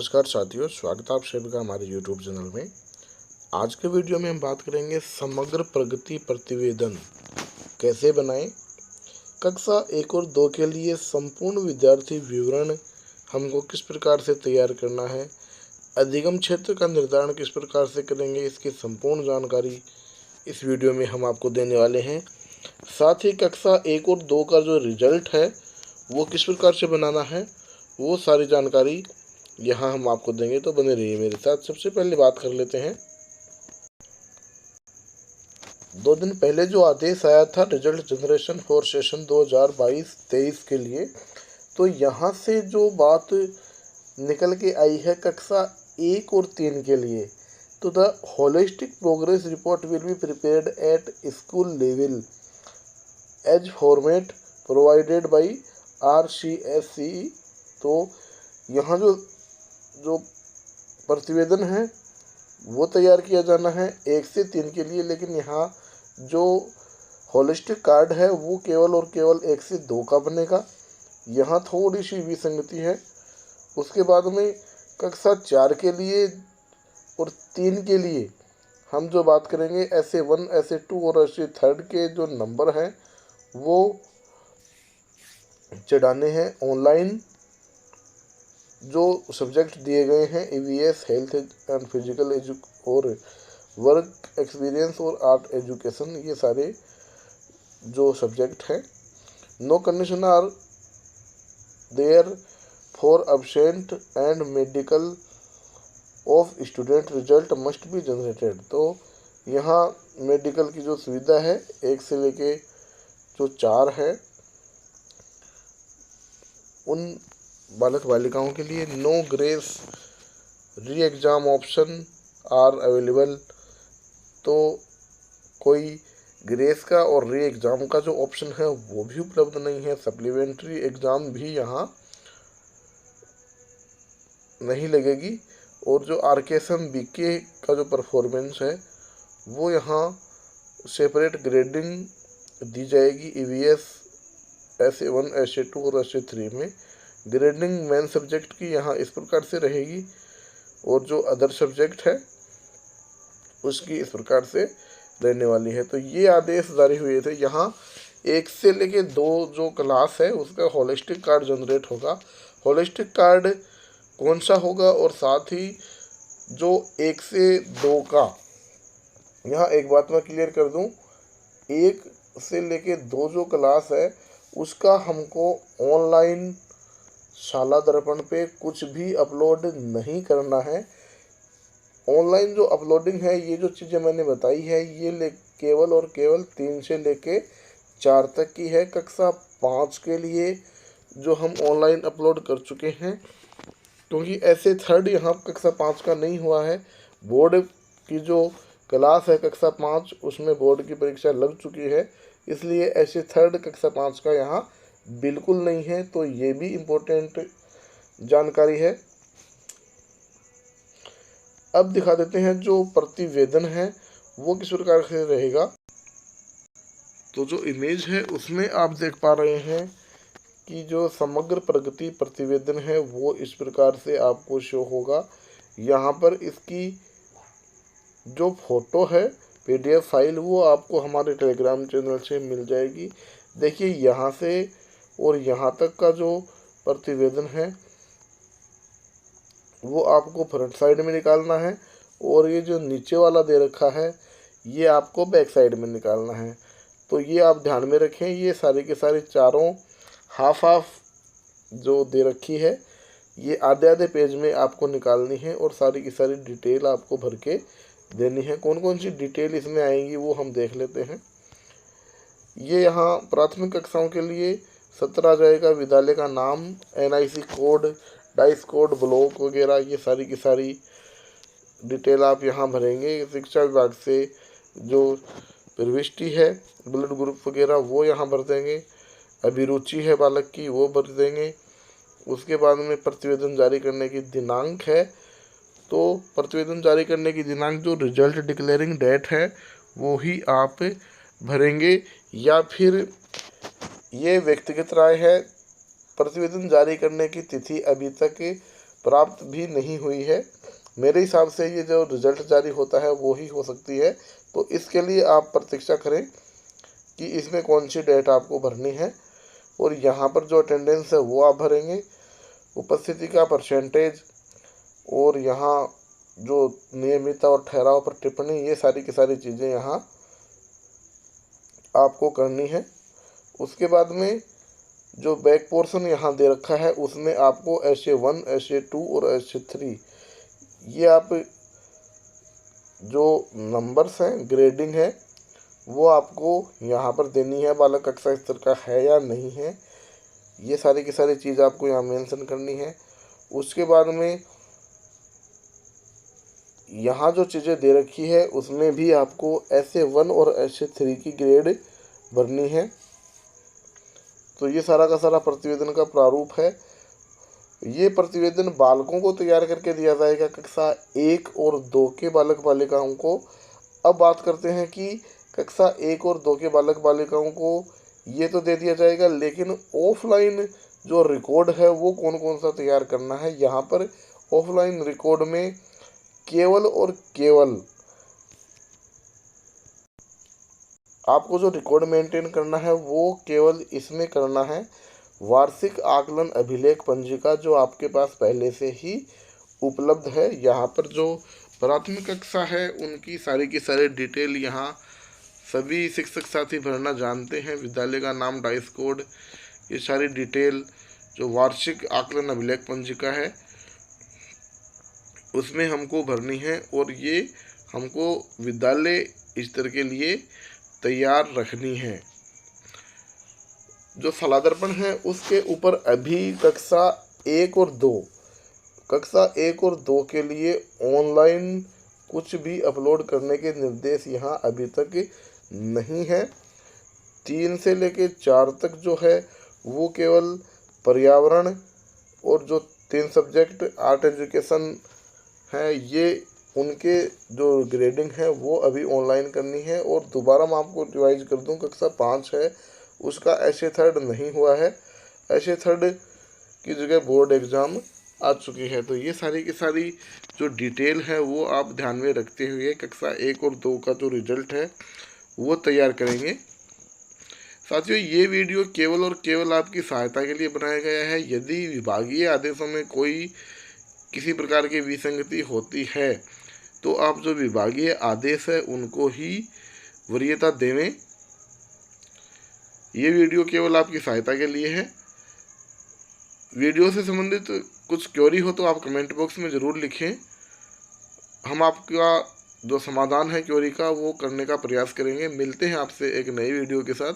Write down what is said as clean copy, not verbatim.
नमस्कार साथियों, स्वागत है आप सभी का हमारे YouTube चैनल में। आज के वीडियो में हम बात करेंगे समग्र प्रगति प्रतिवेदन कैसे बनाएं। कक्षा 1 और 2 के लिए संपूर्ण विद्यार्थी विवरण हमको किस प्रकार से तैयार करना है, अधिगम क्षेत्र का निर्धारण किस प्रकार से करेंगे, इसकी संपूर्ण जानकारी इस वीडियो में हम आपको देने वाले हैं। साथ ही कक्षा 1 और 2 का जो रिजल्ट है वो किस प्रकार से बनाना है, वो सारी जानकारी यहाँ हम आपको देंगे, तो बने रहिए मेरे साथ। सबसे पहले बात कर लेते हैं 2 दिन पहले जो आदेश आया था रिजल्ट जनरेशन फॉर सेशन 2022-23 के लिए, तो यहाँ से जो बात निकल के आई है कक्षा 1 और 3 के लिए, तो the holistic progress report will be prepared at school level as format provided by RCSE। तो यहाँ जो प्रतिवेदन है वो तैयार किया जाना है 1 से 3 के लिए, लेकिन यहाँ जो होलिस्टिक कार्ड है वो केवल और केवल 1 से 2 का बनेगा। यहाँ थोड़ी सी विसंगति है। उसके बाद में कक्षा 4 के लिए और 3 के लिए हम जो बात करेंगे SA1, SA2 और SA3 के जो नंबर हैं वो चढ़ाने हैं ऑनलाइन। जो सब्जेक्ट दिए गए हैं EVS हेल्थ एंड फिजिकल और वर्क एक्सपीरियंस और आर्ट एजुकेशन, ये सारे जो सब्जेक्ट हैं, no condition are there for absent and medical of student result must be generated. तो यहाँ मेडिकल की जो सुविधा है 1 से लेके जो 4 है उन बालक बालिकाओं के लिए no grace re exam option are available. तो कोई ग्रेस का और री एग्ज़ाम का जो ऑप्शन है वो भी उपलब्ध नहीं है। सप्लीमेंट्री एग्ज़ाम भी यहाँ नहीं लगेगी। और जो RKSM BK का जो परफॉर्मेंस है वो यहाँ सेपरेट ग्रेडिंग दी जाएगी EVS SA1, SA2 और SA3 में। ग्रेडिंग मेन सब्जेक्ट की यहाँ इस प्रकार से रहेगी और जो अदर सब्जेक्ट है उसकी इस प्रकार से रहने वाली है। तो ये आदेश जारी हुए थे। यहाँ 1 से लेके 2 जो क्लास है उसका होलिस्टिक कार्ड जनरेट होगा। होलिस्टिक कार्ड कौन सा होगा और साथ ही जो 1 से 2 का, यहाँ एक बात मैं क्लियर कर दूँ, 1 से लेके 2 जो क्लास है उसका हमको ऑनलाइन शाला दर्पण पे कुछ भी अपलोड नहीं करना है। ऑनलाइन जो अपलोडिंग है, ये जो चीज़ें मैंने बताई है ये केवल और केवल 3 से लेके 4 तक की है। कक्षा 5 के लिए जो हम ऑनलाइन अपलोड कर चुके हैं, क्योंकि ऐसे थर्ड यहाँ कक्षा 5 का नहीं हुआ है। बोर्ड की जो क्लास है कक्षा 5 उसमें बोर्ड की परीक्षा लग चुकी है, इसलिए ऐसे थर्ड कक्षा 5 का यहाँ बिल्कुल नहीं है। तो ये भी इम्पोर्टेंट जानकारी है। अब दिखा देते हैं जो प्रतिवेदन है वो किस प्रकार से रहेगा। तो जो इमेज है उसमें आप देख पा रहे हैं कि जो समग्र प्रगति प्रतिवेदन है वो इस प्रकार से आपको शो होगा। यहाँ पर इसकी जो फोटो है PDF फाइल वो आपको हमारे टेलीग्राम चैनल से मिल जाएगी। देखिए यहाँ से और यहाँ तक का जो प्रतिवेदन है वो आपको फ्रंट साइड में निकालना है और ये जो नीचे वाला दे रखा है ये आपको बैक साइड में निकालना है। तो ये आप ध्यान में रखें, ये सारी के सारी चारों हाफ जो दे रखी है ये आधे आधे पेज में आपको निकालनी है और सारी की सारी डिटेल आपको भर के देनी है। कौन कौन सी डिटेल इसमें आएंगी वो हम देख लेते हैं। ये यहाँ प्राथमिक कक्षाओं के लिए 17 आ जाएगा, विद्यालय का नाम, NIC code, dice code, block वगैरह, ये सारी की सारी डिटेल आप यहाँ भरेंगे। शिक्षा विभाग से जो प्रविष्टि है, ब्लड ग्रुप वगैरह वो यहाँ भर देंगे। अभिरुचि है बालक की वो भर देंगे। उसके बाद में प्रतिवेदन जारी करने की दिनांक है, तो प्रतिवेदन जारी करने की दिनांक जो रिजल्ट डिक्लेयरिंग डेट है वो ही आप भरेंगे, या फिर ये व्यक्तिगत राय है। प्रतिवेदन जारी करने की तिथि अभी तक प्राप्त भी नहीं हुई है। मेरे हिसाब से ये जो रिज़ल्ट जारी होता है वो ही हो सकती है। तो इसके लिए आप प्रतीक्षा करें कि इसमें कौन सी डेट आपको भरनी है, और यहाँ पर जो अटेंडेंस है वो आप भरेंगे, उपस्थिति का परसेंटेज, और यहाँ जो नियमितता और ठहराव पर टिप्पणी, ये सारी की सारी चीज़ें यहाँ आपको करनी है। उसके बाद में जो बैक पोर्शन यहाँ दे रखा है उसमें आपको SA1, SA2 और SA3 ये आप जो नंबर्स हैं, ग्रेडिंग है, वो आपको यहाँ पर देनी है। बालक कक्षा स्तर का है या नहीं है, ये सारी की सारी चीज़ आपको यहाँ मेंशन करनी है। उसके बाद में यहाँ जो चीज़ें दे रखी है उसमें भी आपको SA1 और SA3 की ग्रेड भरनी है। तो ये सारा का सारा प्रतिवेदन का प्रारूप है। ये प्रतिवेदन बालकों को तैयार करके दिया जाएगा कक्षा 1 और 2 के बालक बालिकाओं को। अब बात करते हैं कि कक्षा 1 और 2 के बालक बालिकाओं को ये तो दे दिया जाएगा, लेकिन ऑफलाइन जो रिकॉर्ड है वो कौन कौन सा तैयार करना है। यहाँ पर ऑफलाइन रिकॉर्ड में केवल और केवल आपको जो रिकॉर्ड मेंटेन करना है वो केवल इसमें करना है वार्षिक आकलन अभिलेख पंजिका, जो आपके पास पहले से ही उपलब्ध है। यहाँ पर जो प्राथमिक कक्षा है उनकी सारी की सारी डिटेल यहाँ सभी शिक्षक साथी भरना जानते हैं। विद्यालय का नाम, डाइस कोड, ये सारी डिटेल जो वार्षिक आकलन अभिलेख पंजिका है उसमें हमको भरनी है, और ये हमको विद्यालय स्तर के लिए तैयार रखनी है। जो सलादर्पण है उसके ऊपर अभी कक्षा 1 और 2 के लिए ऑनलाइन कुछ भी अपलोड करने के निर्देश यहाँ अभी तक नहीं है। 3 से लेकर 4 तक जो है वो केवल पर्यावरण, और जो 3 सब्जेक्ट आर्ट एजुकेशन है ये उनके जो ग्रेडिंग है वो अभी ऑनलाइन करनी है। और दोबारा मैं आपको रिवाइज कर दूं, कक्षा 5 है उसका SA3 नहीं हुआ है, SA3 की जगह बोर्ड एग्ज़ाम आ चुकी है। तो ये सारी की सारी जो डिटेल है वो आप ध्यान में रखते हुए कक्षा 1 और 2 का जो रिजल्ट है वो तैयार करेंगे। साथियों, ये वीडियो केवल और केवल आपकी सहायता के लिए बनाया गया है। यदि विभागीय आदेशों में कोई किसी प्रकार की विसंगति होती है तो आप जो विभागीय आदेश है उनको ही वरीयता देवें। ये वीडियो केवल आपकी सहायता के लिए है। वीडियो से संबंधित कुछ क्वेरी हो तो आप कमेंट बॉक्स में ज़रूर लिखें। हम आपका जो समाधान है क्वेरी का वो करने का प्रयास करेंगे। मिलते हैं आपसे एक नई वीडियो के साथ।